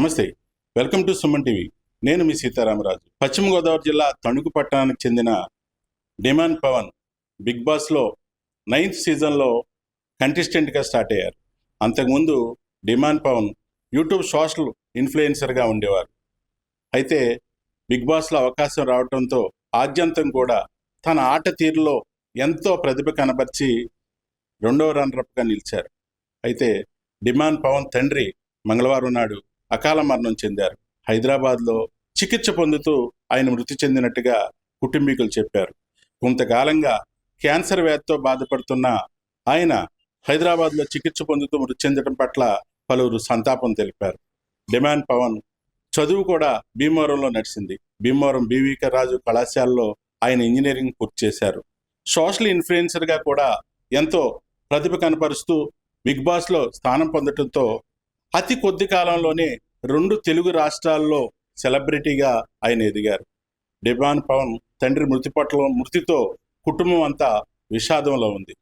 నమస్తే, welcome to Suman TV. నేను మీ సీతారామరాజు. పశ్చిమ గోదావరి జిల్లా తణుకు పట్టణానికి చెందిన డిమాండ్ పవన్ బిగ్ బాస్లో 9th సీజన్లో కంటెస్టెంట్గా స్టార్ట్ అయ్యారు. అంతకుముందు డిమాండ్ పవన్ యూట్యూబ్ సోషల్ ఇన్ఫ్లుయెన్సర్గా ఉండేవారు. అయితే బిగ్ బాస్లో అవకాశం రావడంతో ఆద్యంతం కూడా తన ఆట తీరులో ఎంతో ప్రతిభ కనబర్చి 2వ రన్నరప్గా నిలిచారు. అయితే డిమాండ్ పవన్ తండ్రి మంగళవారం నాడు అకాల మరణం చెందారు. హైదరాబాద్లో చికిత్స పొందుతూ ఆయన మృతి చెందినట్టుగా కుటుంబీకులు చెప్పారు. కొంతకాలంగా క్యాన్సర్ వ్యాధితో బాధపడుతున్న ఆయన హైదరాబాద్లో చికిత్స పొందుతూ మృతి చెందడం పట్ల పలువురు సంతాపం తెలిపారు. డిమాండ్ పవన్ చదువు కూడా భీమవరంలో నడిచింది. భీమవరం బీవీకే రాజు కళాశాలలో ఆయన ఇంజనీరింగ్ పూర్తి చేశారు. సోషల్ ఇన్ఫ్లుయెన్సర్గా కూడా ఎంతో ప్రతిభ కనపరుస్తూ బిగ్ బాస్లో స్థానం పొందడంతో అతి కొద్ది కాలంలోనే 2 తెలుగు రాష్ట్రాల్లో సెలబ్రిటీగా ఆయన ఎదిగారు. డిమాండ్ పవన్ తండ్రి మృతితో కుటుంబం అంతా విషాదంలో ఉంది.